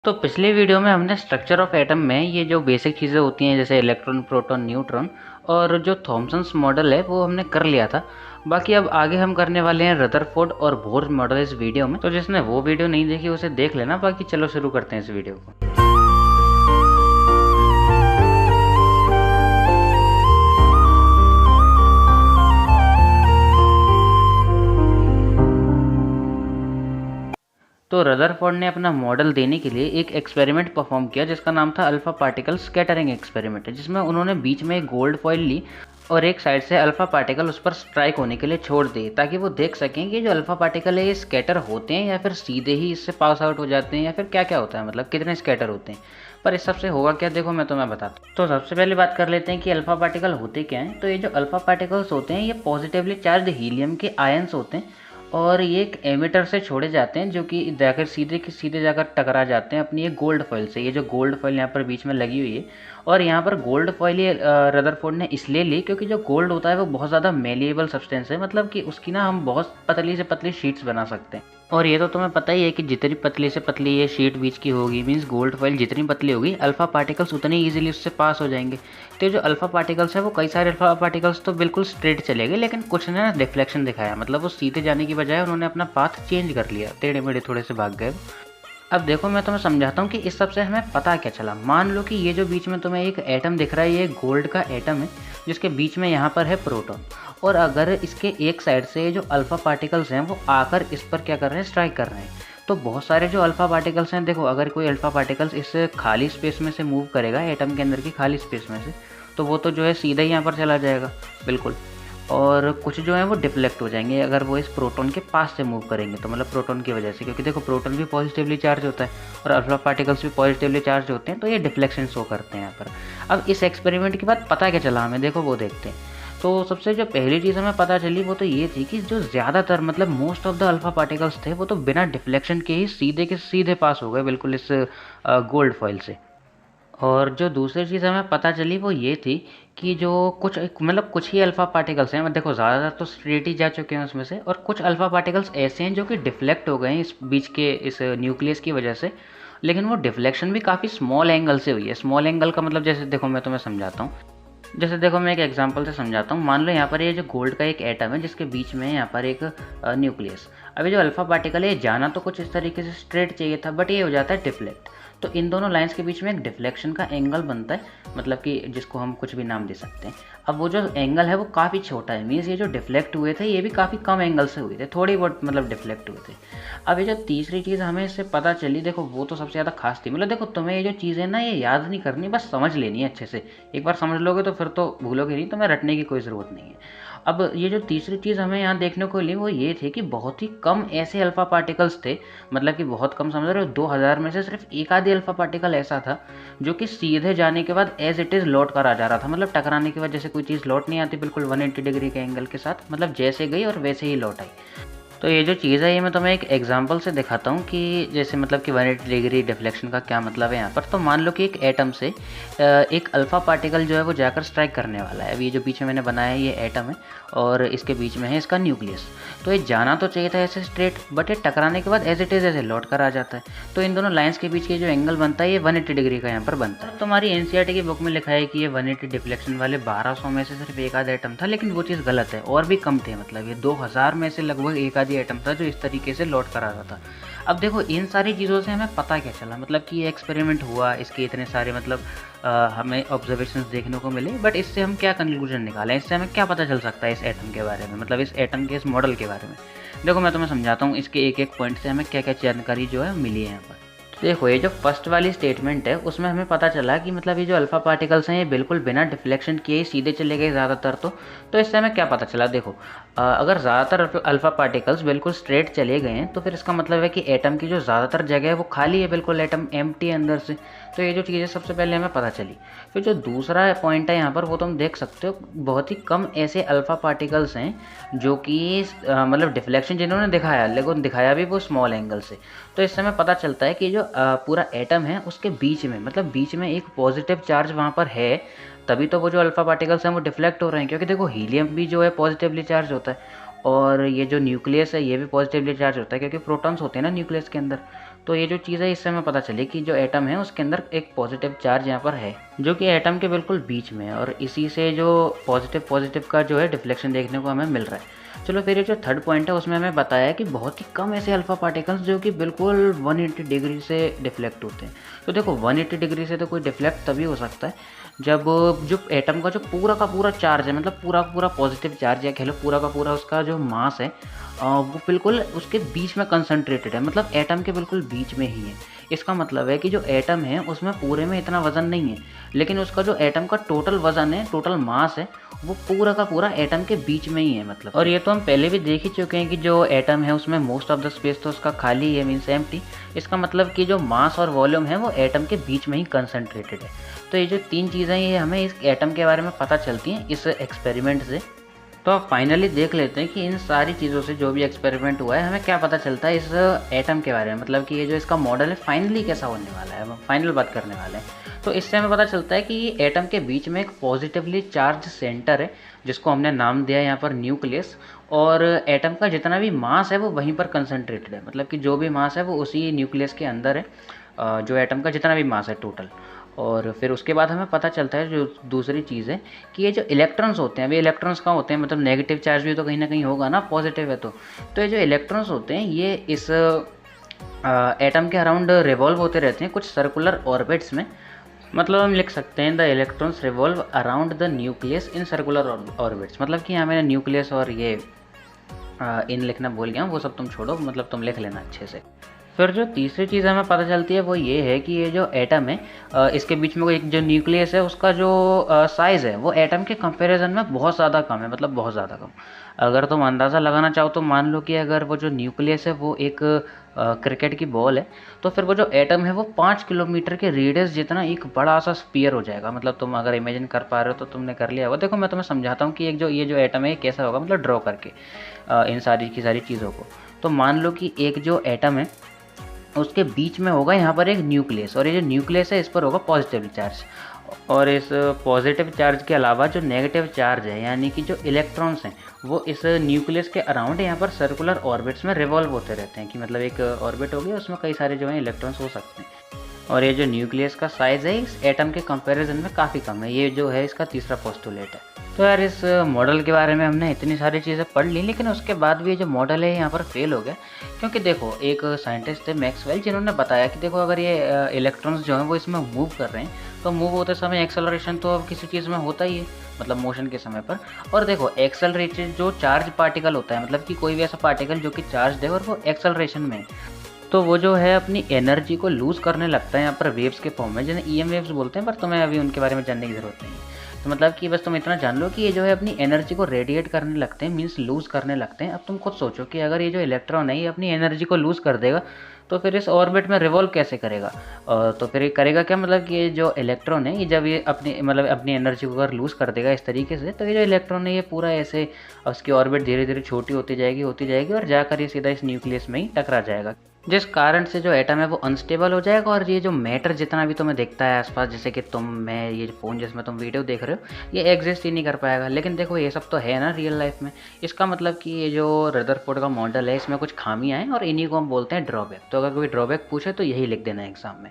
तो पिछले वीडियो में हमने स्ट्रक्चर ऑफ एटम में ये जो बेसिक चीज़ें होती हैं जैसे इलेक्ट्रॉन, प्रोटॉन, न्यूट्रॉन और जो थॉमसन्स मॉडल है वो हमने कर लिया था। बाकी अब आगे हम करने वाले हैं रदरफोर्ड और बोर मॉडल इस वीडियो में। तो जिसने वो वीडियो नहीं देखी उसे देख लेना। बाकी चलो शुरू करते हैं इस वीडियो को। तो रदरफोर्ड ने अपना मॉडल देने के लिए एक एक्सपेरिमेंट परफॉर्म किया जिसका नाम था अल्फा पार्टिकल स्कैटरिंग एक्सपेरिमेंट, जिसमें उन्होंने बीच में एक गोल्ड फॉइल ली और एक साइड से अल्फा पार्टिकल उस पर स्ट्राइक होने के लिए छोड़ दिए ताकि वो देख सकें कि जो अल्फा पार्टिकल है ये स्कैटर होते हैं या फिर सीधे ही इससे पास आउट हो जाते हैं या फिर क्या क्या होता है, मतलब कितने स्कैटर होते हैं। पर इस सबसे होगा क्या, देखो मैं तुम्हें बताता हूँ। तो सबसे पहले बात कर लेते हैं कि अल्फा पार्टिकल होते क्या हैं। तो ये जो अल्फा पार्टिकल्स होते हैं ये पॉजिटिवली चार्ज हीलियम के आयंस होते हैं और ये एक एमिटर से छोड़े जाते हैं जो कि जाकर सीधे जाकर टकरा जाते हैं अपनी एक गोल्ड फॉइल से। ये जो गोल्ड फॉइल यहाँ पर बीच में लगी हुई है और यहाँ पर गोल्ड फॉइल ये रदरफोर्ड ने इसलिए ली क्योंकि जो गोल्ड होता है वो बहुत ज़्यादा मेलिएबल सब्सटेंस है, मतलब कि उसकी ना हम बहुत पतली से पतली शीट्स बना सकते हैं। और ये तो तुम्हें पता ही है कि जितनी पतली से पतली ये शीट बीच की होगी, मीन्स गोल्ड फॉइल जितनी पतली होगी अल्फा पार्टिकल्स उतनी ईजिली उससे पास हो जाएंगे। तो जो अल्फा पार्टिकल्स है वो कई सारे अल्फा पार्टिकल्स तो बिल्कुल स्ट्रेट चले गए, लेकिन कुछ ने ना डिफ्लेक्शन दिखाया, मतलब वो सीधे जाने की बजाय उन्होंने अपना पाथ चेंज कर लिया, टेढ़े मेढ़े थोड़े से भाग गए। अब देखो मैं तुम्हें समझाता हूँ कि इस सब से हमें पता क्या चला। मान लो कि ये जो बीच में तुम्हें एक एटम दिख रहा है ये गोल्ड का एटम है जिसके बीच में यहाँ पर है प्रोटॉन, और अगर इसके एक साइड से जो अल्फा पार्टिकल्स हैं वो आकर इस पर क्या कर रहे हैं, स्ट्राइक कर रहे हैं। तो बहुत सारे जो अल्फा पार्टिकल्स हैं, देखो अगर कोई अल्फा पार्टिकल्स इस खाली स्पेस में से मूव करेगा, एटम के अंदर की खाली स्पेस में से, तो वो तो जो है सीधा ही यहाँ पर चला जाएगा बिल्कुल। और कुछ जो है वो डिफ्लेक्ट हो जाएंगे अगर वो इस प्रोटॉन के पास से मूव करेंगे, तो मतलब प्रोटॉन की वजह से, क्योंकि देखो प्रोटॉन भी पॉजिटिवली चार्ज होता है और अल्फा पार्टिकल्स भी पॉजिटिवली चार्ज होते हैं, तो ये डिफ्लेक्शन शो करते हैं यहाँ पर। अब इस एक्सपेरिमेंट के बाद पता क्या चला हमें, देखो वो देखते हैं। तो सबसे जो पहली चीज़ हमें पता चली वो तो ये थी कि जो ज़्यादातर मतलब most of the alpha particles थे वो तो बिना डिफ्लेक्शन के ही सीधे के सीधे पास हो गए बिल्कुल इस गोल्ड फॉइल से। और जो दूसरी चीज़ हमें पता चली वो ये थी कि जो कुछ मतलब कुछ ही अल्फ़ा पार्टिकल्स हैं, देखो ज़्यादातर तो स्ट्रेट ही जा चुके हैं उसमें से, और कुछ अल्फ़ा पार्टिकल्स ऐसे हैं जो कि डिफ्लेक्ट हो गए हैं इस बीच के इस न्यूक्लियस की वजह से, लेकिन वो डिफ्लेक्शन भी काफ़ी स्मॉल एंगल से हुई है। स्मॉल एंगल का मतलब जैसे देखो मैं तुम्हें समझाता हूँ, जैसे देखो मैं एक एग्जांपल से समझाता हूँ। मान लो यहाँ पर ये जो गोल्ड का एक एटम है जिसके बीच में यहाँ पर एक न्यूक्लियस। अभी जो अल्फ़ा पार्टिकल है जाना तो कुछ इस तरीके से स्ट्रेट चाहिए था, बट ये हो जाता है डिफ्लेक्ट। तो इन दोनों लाइंस के बीच में एक डिफ्लेक्शन का एंगल बनता है, मतलब कि जिसको हम कुछ भी नाम दे सकते हैं। अब वो जो एंगल है वो काफ़ी छोटा है, मीन्स ये जो डिफ्लेक्ट हुए थे ये भी काफ़ी कम एंगल से हुए थे, थोड़ी बहुत मतलब डिफ्लेक्ट हुए थे। अब ये जो तीसरी चीज़ हमें इससे पता चली, देखो वो तो सबसे ज़्यादा खास थी। मतलब देखो तुम्हें ये जो चीज़ें ना ये याद नहीं करनी, बस समझ लेनी है अच्छे से। एक बार समझ लोगे तो फिर तो भूलोगे नहीं, तुम्हें रटने की कोई ज़रूरत नहीं है। अब ये जो तीसरी चीज़ हमें यहाँ देखने को मिली वो ये थी कि बहुत ही कम ऐसे अल्फ़ा पार्टिकल्स थे, मतलब कि बहुत कम, समझ रहे हो, 2000 में से सिर्फ एक आधी अल्फ़ा पार्टिकल ऐसा था जो कि सीधे जाने के बाद एज इट इज़ लौट कर आ जा रहा था। मतलब टकराने के बाद जैसे कोई चीज़ लौट नहीं आती बिल्कुल 180 डिग्री के एंगल के साथ, मतलब जैसे गई और वैसे ही लौट आई। तो ये जो चीज़ है ये मैं तुम्हें एक एग्जांपल से दिखाता हूँ कि जैसे मतलब कि 180 डिग्री डिफ्लेक्शन का क्या मतलब है यहाँ पर। तो मान लो कि एक एटम से एक अल्फ़ा पार्टिकल जो है वो जाकर स्ट्राइक करने वाला है। अब ये जो पीछे मैंने बनाया है ये एटम है और इसके बीच में है इसका न्यूक्लियस। तो ये जाना तो चाहिए था ऐसे स्ट्रेट, बट ये टकराने के बाद एज इट इज़ ऐसे लौट कर आ जाता है। तो इन दोनों लाइन्स के बीच के जो एंगल बनता है ये 180 डिग्री का यहाँ पर बनता है। तुम्हारी एनसीईआरटी की बुक में लिखा है कि ये 180 डिफ्लेक्शन वाले 1200 में से सिर्फ एक आधा एटम था, लेकिन वो चीज़ गलत है, और भी कम थे। मतलब ये 2000 में से लगभग एक आधी एटम था जो इस तरीके से लौट कर आ रहा था। अब देखो इन सारी चीज़ों से हमें पता क्या चला, मतलब कि ये एक्सपेरिमेंट हुआ, इसके इतने सारे मतलब हमें ऑब्जर्वेशंस देखने को मिले, बट इससे हम क्या कंक्लूजन निकालें, इससे हमें क्या पता चल सकता है इस एटम के बारे में, मतलब इस एटम के इस मॉडल के बारे में। देखो मैं तुम्हें समझाता हूँ इसके एक एक पॉइंट से हमें क्या क्या जानकारी जो है मिली है यहाँ पर। देखो ये जो फर्स्ट वाली स्टेटमेंट है उसमें हमें पता चला कि मतलब ये जो अल्फ़ा पार्टिकल्स हैं ये बिल्कुल बिना डिफ्लेक्शन किए ही सीधे चले गए ज़्यादातर। तो इससे हमें क्या पता चला, देखो अगर ज़्यादातर अल्फ़ा पार्टिकल्स बिल्कुल स्ट्रेट चले गए हैं तो फिर इसका मतलब है कि एटम की जो ज़्यादातर जगह है वो खाली है, बिल्कुल एटम एम्प्टी है अंदर से। तो ये जो चीज़ें सबसे पहले हमें पता चली। फिर जो दूसरा पॉइंट है यहाँ पर वो तुम देख सकते हो, बहुत ही कम ऐसे अल्फ़ा पार्टिकल्स हैं जो कि मतलब डिफ्लेक्शन जिन्होंने दिखाया, लेकिन दिखाया भी वो स्मॉल एंगल से। तो इससे हमें पता चलता है कि जो पूरा एटम है उसके बीच में, मतलब बीच में एक पॉजिटिव चार्ज वहाँ पर है, तभी तो वो जो अल्फ़ा पार्टिकल्स हैं वो डिफ्लेक्ट हो रहे हैं। क्योंकि देखो हीलियम भी जो है पॉजिटिवली चार्ज होता है और ये जो न्यूक्लियस है ये भी पॉजिटिवली चार्ज होता है क्योंकि प्रोटॉन्स होते हैं ना न्यूक्लियस के अंदर। तो ये जो चीज़ है इससे हमें पता चली कि जो एटम है उसके अंदर एक पॉजिटिव चार्ज यहाँ पर है, जो कि एटम के बिल्कुल बीच में है, और इसी से जो पॉजिटिव पॉजिटिव का जो है डिफ्लेक्शन देखने को हमें मिल रहा है। चलो फिर ये जो थर्ड पॉइंट है उसमें हमें बताया कि बहुत ही कम ऐसे अल्फ़ा पार्टिकल्स जो कि बिल्कुल 180 डिग्री से डिफ्लेक्ट होते हैं। तो देखो 180 डिग्री से तो कोई डिफ्लेक्ट तभी हो सकता है जब जो एटम का जो पूरा का पूरा चार्ज है, मतलब पूरा का पूरा पॉजिटिव चार्ज या कह लो पूरा का पूरा उसका जो मास है वो बिल्कुल उसके बीच में कंसंट्रेटेड है, मतलब एटम के बिल्कुल बीच में ही है। इसका मतलब है कि जो एटम है उसमें पूरे में इतना वज़न नहीं है, लेकिन उसका जो एटम का टोटल वज़न है, टोटल मास है, वो पूरा का पूरा एटम के बीच में ही है मतलब। और ये तो हम पहले भी देख ही चुके हैं कि जो एटम है उसमें मोस्ट ऑफ द स्पेस तो उसका खाली है, मीन्स एम्प्टी। इसका मतलब कि जो मास और वॉल्यूम है वो एटम के बीच में ही कंसंट्रेटेड है। तो ये जो तीन चीज़ें ये हमें इस एटम के बारे में पता चलती हैं इस एक्सपेरिमेंट से। तो अब फाइनली देख लेते हैं कि इन सारी चीज़ों से जो भी एक्सपेरिमेंट हुआ है हमें क्या पता चलता है इस एटम के बारे में, मतलब कि ये जो इसका मॉडल है फाइनली कैसा होने वाला है, हम फाइनल बात करने वाले हैं। तो इससे हमें पता चलता है कि ये एटम के बीच में एक पॉजिटिवली चार्ज सेंटर है जिसको हमने नाम दिया है यहाँ पर न्यूक्लियस, और एटम का जितना भी मास है वो वहीं पर कंसनट्रेटेड है, मतलब कि जो भी मास है वो उसी न्यूक्लियस के अंदर है, जो एटम का जितना भी मास है टोटल। और फिर उसके बाद हमें पता चलता है जो दूसरी चीज़ है कि ये जो इलेक्ट्रॉन्स होते हैं, अभी इलेक्ट्रॉन्स कहाँ होते हैं, मतलब नेगेटिव चार्ज भी तो कहीं ना कहीं होगा ना, पॉजिटिव है तो ये जो इलेक्ट्रॉन्स होते हैं ये इस एटम के अराउंड रिवॉल्व होते रहते हैं कुछ सर्कुलर ऑर्बिट्स में। मतलब हम लिख सकते हैं the electrons revolve around the nucleus in circular orbits, मतलब कि यहाँ मैंने न्यूक्लियस और ये इन लिखना भूल गया हूँ, वो सब तुम छोड़ो, मतलब तुम लिख लेना अच्छे से। फिर जो तीसरी चीज़ हमें पता चलती है वो ये है कि ये जो एटम है इसके बीच में एक जो न्यूक्लियस है उसका जो साइज़ है वो एटम के कंपैरिजन में बहुत ज़्यादा कम है, मतलब बहुत ज़्यादा कम। अगर तुम अंदाज़ा लगाना चाहो तो मान लो कि अगर वो जो न्यूक्लियस है वो एक क्रिकेट की बॉल है, तो फिर वो जो एटम है वो 5 किलोमीटर के रेडियस जितना एक बड़ा सा स्फीयर हो जाएगा। मतलब तुम अगर इमेजिन कर पा रहे हो तो तुमने कर लिया होगा। देखो मैं तुम्हें समझाता हूँ कि एक जो ये जो एटम है कैसा होगा, मतलब ड्रॉ करके इन सारी की सारी चीज़ों को। तो मान लो कि एक जो एटम है उसके बीच में होगा यहाँ पर एक न्यूक्लियस, और ये जो न्यूक्लियस है इस पर होगा पॉजिटिव चार्ज, और इस पॉजिटिव चार्ज के अलावा जो नेगेटिव चार्ज है यानी कि जो इलेक्ट्रॉन्स हैं वो इस न्यूक्लियस के अराउंड यहाँ पर सर्कुलर ऑर्बिट्स में रिवॉल्व होते रहते हैं, कि मतलब एक ऑर्बिट हो गया उसमें कई सारे जो हैं इलेक्ट्रॉन्स हो सकते हैं। और ये जो न्यूक्लियस का साइज़ है इस एटम के कंपैरिजन में काफ़ी कम है, ये जो है इसका तीसरा पोस्टुलेट है। तो यार इस मॉडल के बारे में हमने इतनी सारी चीज़ें पढ़ ली, लेकिन उसके बाद भी ये जो मॉडल है यहाँ पर फेल हो गया, क्योंकि देखो एक साइंटिस्ट थे मैक्सवेल जिन्होंने बताया कि देखो अगर ये इलेक्ट्रॉन्स जो हैं वो इसमें मूव कर रहे हैं तो मूव होते समय एक्सेलरेशन तो अब किसी चीज़ में होता ही है, मतलब मोशन के समय पर। और देखो एक्सेलरेटेड जो चार्ज पार्टिकल होता है, मतलब कि कोई भी ऐसा पार्टिकल जो कि चार्ज है और वो एक्सेलरेशन में है, तो वो जो है अपनी एनर्जी को लूज़ करने लगता है यहाँ पर वेव्स के फॉर्म में, जिन्हें ईएम वेव्स बोलते हैं, पर तुम्हें अभी उनके बारे में जानने की ज़रूरत नहीं है। तो मतलब कि बस तुम इतना जान लो कि ये जो है अपनी एनर्जी को रेडिएट करने लगते हैं, मीन्स लूज़ करने लगते हैं। अब तुम खुद सोचो कि अगर ये जो इलेक्ट्रॉन है ये अपनी एनर्जी को लूज़ कर देगा तो फिर इस ऑर्बिट में रिवॉल्व कैसे करेगा, और तो फिर ये करेगा क्या, मतलब कि ये जो इलेक्ट्रॉन है ये जब ये अपनी एनर्जी को अगर लूज़ कर देगा इस तरीके से, तो ये जो इलेक्ट्रॉन है ये पूरा ऐसे उसकी ऑर्बिट धीरे धीरे छोटी होती जाएगी और जाकर ये सीधा इस न्यूक्लियस में ही टकरा जाएगा, जिस कारण से जो एटम है वो अनस्टेबल हो जाएगा। और ये जो मैटर जितना भी तुम्हें दिखता है आसपास, जैसे कि तुम मैं ये फ़ोन जिसमें तुम वीडियो देख रहे हो, ये एग्जिस्ट ही नहीं कर पाएगा। लेकिन देखो ये सब तो है ना रियल लाइफ में। इसका मतलब कि ये जो रदरफोर्ड का मॉडल है इसमें कुछ खामियां हैं और इन्हीं को हम बोलते हैं ड्रॉबैक। तो अगर कोई ड्रॉबैक पूछे तो यही लिख देना एग्जाम में।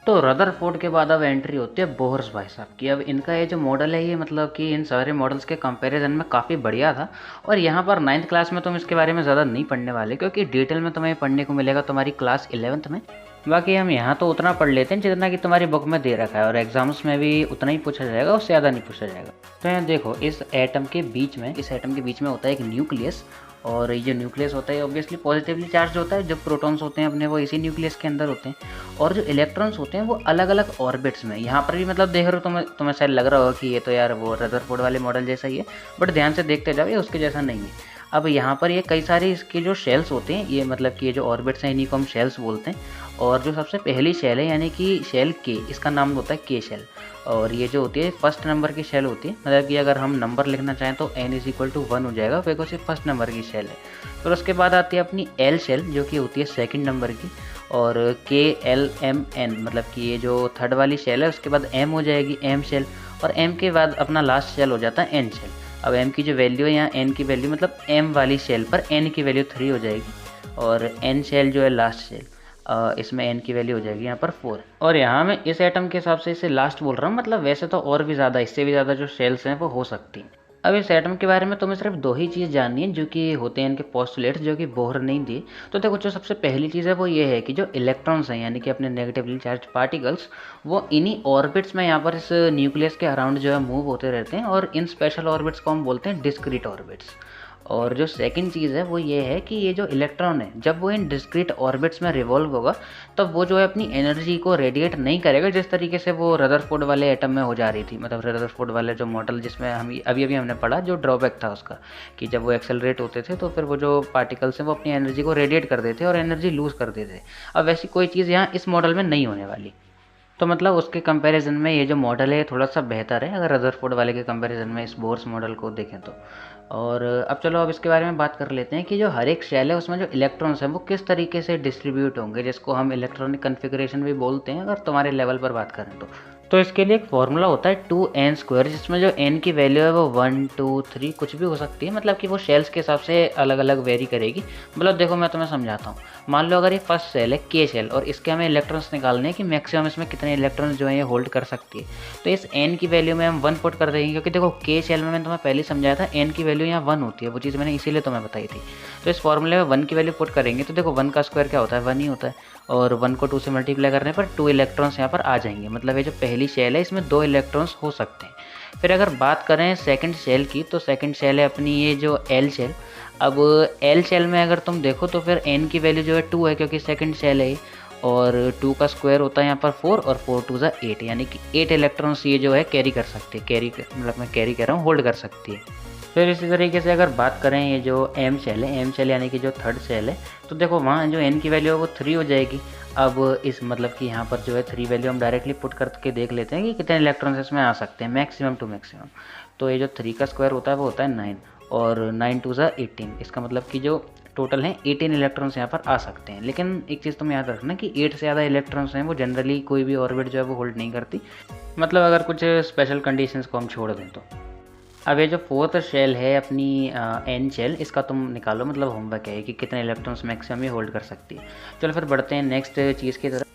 तो रदरफोर्ड के बाद अब एंट्री होती है बोहर्स भाई साहब की। अब इनका ये जो मॉडल है ये मतलब कि इन सारे मॉडल्स के कंपैरिजन में काफ़ी बढ़िया था, और यहाँ पर 9th क्लास में तुम इसके बारे में ज़्यादा नहीं पढ़ने वाले, क्योंकि डिटेल में तुम्हें पढ़ने को मिलेगा तुम्हारी क्लास 11th में। बाकी हम यहाँ तो उतना पढ़ लेते हैं जितना कि तुम्हारी बुक में दे रखा है, और एग्जाम्स में भी उतना ही पूछा जाएगा, उससे ज़्यादा नहीं पूछा जाएगा। तो यहाँ देखो इस एटम के बीच में होता है एक न्यूक्लियस, और ये जो न्यूक्लियस होता है ऑब्वियसली पॉजिटिवली चार्ज होता है। जो प्रोटॉन्स होते हैं अपने वो इसी न्यूक्लियस के अंदर होते हैं, और जो इलेक्ट्रॉन्स होते हैं वो अलग अलग ऑर्बिट्स में। यहाँ पर भी मतलब देख रहे हो तुम्हें शायद लग रहा होगा कि ये तो यार वो रदरफोर्ड वाले मॉडल जैसा ही है, बट ध्यान से देखते जाओ ये उसके जैसा नहीं है। अब यहाँ पर ये कई सारे इसके जो शेल्स होते हैं, ये मतलब कि ये जो ऑर्बिट्स हैं इन्हीं को हम शेल्स बोलते हैं। और जो सबसे पहली शेल है यानी कि शेल के, इसका नाम होता है के शेल, और ये जो होती है फर्स्ट नंबर की शेल होती है। मतलब कि अगर हम नंबर लिखना चाहें तो n=1 हो जाएगा, बिकॉज ये फर्स्ट नंबर की शेल है। फिर उसके बाद आती है अपनी एल शेल जो कि होती है सेकंड नंबर की, और KLMN मतलब कि ये जो थर्ड वाली शेल है उसके बाद M हो जाएगी M शेल, और M के बाद अपना लास्ट शेल हो जाता है N शेल। अब M की जो वैल्यू है यहाँ N की वैल्यू मतलब M वाली शेल पर N की वैल्यू 3 हो जाएगी, और N शेल जो है लास्ट शेल। इसमें n की वैल्यू हो जाएगी यहाँ पर 4। और यहाँ मैं इस एटम के हिसाब से इसे लास्ट बोल रहा हूँ, मतलब वैसे तो और भी ज़्यादा, इससे भी ज़्यादा जो शेल्स हैं वो हो सकती हैं। अब इस एटम के बारे में तुम्हें सिर्फ 2 ही चीज़ जाननी है जो कि होते हैं इनके पोस्टुलेट्स, जो कि बोहर ने दिए। तो देखो, जो सबसे पहली चीज़ है वो ये है कि जो इलेक्ट्रॉन्स हैं, यानी कि अपने नेगेटिवली चार्ज पार्टिकल्स, वो इन्हीं ऑर्बिट्स में यहाँ पर इस न्यूक्लियस के अराउंड जो है मूव होते रहते हैं, और इन स्पेशल ऑर्बिट्स को हम बोलते हैं डिस्क्रीट ऑर्बिट्स। और जो सेकंड चीज़ है वो ये है कि ये जो इलेक्ट्रॉन है, जब वो इन डिस्क्रीट ऑर्बिट्स में रिवॉल्व होगा, तब वो जो है अपनी एनर्जी को रेडिएट नहीं करेगा जिस तरीके से वो रदरफोर्ड वाले एटम में हो जा रही थी। मतलब रदरफोर्ड वाले जो मॉडल जिसमें हम अभी अभी हमने पढ़ा, जो ड्रॉबैक था उसका, कि जब वो एक्सेलरेट होते थे तो फिर वो जो पार्टिकल्स हैं वो अपनी एनर्जी को रेडिएट कर देते और एनर्जी लूज़ कर देते। अब वैसी कोई चीज़ यहाँ इस मॉडल में नहीं होने वाली। तो मतलब उसके कंपैरिजन में ये जो मॉडल है थोड़ा सा बेहतर है, अगर रदरफोर्ड वाले के कंपैरिजन में इस बोर्स मॉडल को देखें तो। और अब चलो, अब इसके बारे में बात कर लेते हैं कि जो हर एक शेल है उसमें जो इलेक्ट्रॉन्स हैं वो किस तरीके से डिस्ट्रीब्यूट होंगे, जिसको हम इलेक्ट्रॉनिक कन्फिग्रेशन भी बोलते हैं अगर तुम्हारे लेवल पर बात करें तो इसके लिए एक फॉर्मूला होता है 2n², जिसमें जो n की वैल्यू है वो 1, 2, 3 कुछ भी हो सकती है, मतलब कि वो शेल्स के हिसाब से अलग अलग वेरी करेगी। मतलब देखो, मैं तुम्हें समझाता हूँ। मान लो अगर ये फर्स्ट सेल है k शेल, और इसके हमें इलेक्ट्रॉन्स निकालने हैं कि मैक्सिमम इसमें कितने इलेक्ट्रॉन्स जो है ये होल्ड कर सकती है। तो इस n की वैल्यू में हम 1 पुट कर देंगे, क्योंकि देखो k शेल में मैंने तुम्हें पहले समझाया था n की वैल्यू यहाँ 1 होती है, वो चीज़ मैंने इसीलिए तुम्हें बताई थी। तो इस फॉर्मूले में 1 की वैल्यू पुट करेंगे तो देखो 1 का स्क्वायर क्या होता है, 1 ही होता है, और 1 को 2 से मल्टीप्लाई करने पर 2 इलेक्ट्रॉन्स यहाँ पर आ जाएंगे। मतलब ये जो पहली शेल है इसमें 2 इलेक्ट्रॉन्स हो सकते हैं। फिर अगर बात करें सेकंड शेल की, तो सेकंड शेल है अपनी ये जो एल शेल। अब एल शेल में अगर तुम देखो तो फिर एन की वैल्यू जो है 2 है, क्योंकि सेकंड शेल है, और 2 का स्क्वायर होता है यहाँ पर 4, और 4 2 ज़ा 8, यानी कि 8 इलेक्ट्रॉन्स ये जो है कैरी कर सकती है। मतलब मैं कैरी कर रहा हूँ, होल्ड कर सकती है। फिर इसी तरीके से अगर बात करें ये जो एम शेल है, एम शेल यानी कि जो थर्ड शेल है, तो देखो वहाँ जो एन की वैल्यू है वो 3 हो जाएगी। अब इस मतलब कि यहाँ पर जो है 3 वैल्यू हम डायरेक्टली पुट करके देख लेते हैं कि कितने इलेक्ट्रॉन्स इसमें आ सकते हैं मैक्सिमम टू मैक्सिमम। तो ये जो 3 का स्क्वायर होता है वो होता है 9, और 9 2 ज़ा 18। इसका मतलब कि जो टोटल हैं 18 इलेक्ट्रॉन्स यहाँ पर आ सकते हैं। लेकिन एक चीज़ तुम याद रखना कि 8 से ज़्यादा इलेक्ट्रॉन्स हैं वो जनरली कोई भी ऑर्बिट जो है वो होल्ड नहीं करती, मतलब अगर कुछ स्पेशल कंडीशंस को हम छोड़ दें तो। अब ये जो फोर्थ शेल है अपनी एन शेल, इसका तुम निकालो, मतलब होमवर्क है कि कितने इलेक्ट्रॉन्स मैक्सिमम ये होल्ड कर सकती है। चलो फिर बढ़ते हैं नेक्स्ट चीज़ की तरफ।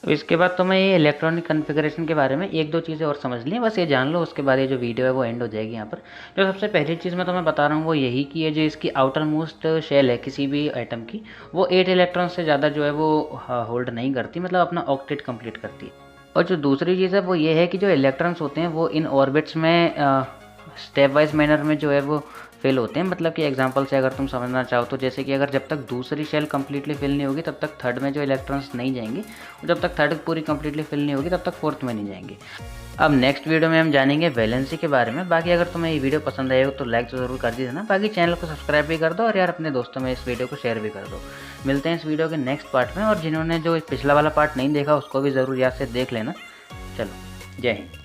तो इसके बाद तुम्हें ये इलेक्ट्रॉनिक कन्फिग्रेशन के बारे में 1-2 चीज़ें और समझ ली, बस ये जान लो, उसके बाद ये जो वीडियो है वो एंड हो जाएगी। यहाँ पर जो सबसे पहली चीज़ मैं तुम्हें बता रहा हूँ वो यही कि ये जो इसकी आउटर मोस्ट शेल है किसी भी एटम की, वो 8 इलेक्ट्रॉन से ज़्यादा जो है वो होल्ड नहीं करती, मतलब अपना ऑक्टेट कंप्लीट करती है। और जो दूसरी चीज़ है वो ये है कि जो इलेक्ट्रॉन्स होते हैं वो इन ऑर्बिट्स में स्टेप वाइज मैनर में जो है वो फिल होते हैं। मतलब कि एग्जांपल से अगर तुम समझना चाहो तो, जैसे कि अगर जब तक दूसरी शेल कंप्लीटली फिल नहीं होगी तब तक थर्ड में जो इलेक्ट्रॉन्स नहीं जाएंगे, और जब तक थर्ड पूरी कंप्लीटली फिल नहीं होगी तब तक फोर्थ में नहीं जाएंगे। अब नेक्स्ट वीडियो में हम जानेंगे वैलेंसी के बारे में। बाकी अगर तुम्हें ये वीडियो पसंद आए हो तो लाइक तो ज़रूर कर दी देना, बाकी चैनल को सब्सक्राइब भी कर दो, और यार अपने दोस्तों में इस वीडियो को शेयर भी कर दो। मिलते हैं इस वीडियो के नेक्स्ट पार्ट में, और जिन्होंने जो पिछला वाला पार्ट नहीं देखा उसको भी ज़रूर याद से देख लेना। चलो, जय हिंद।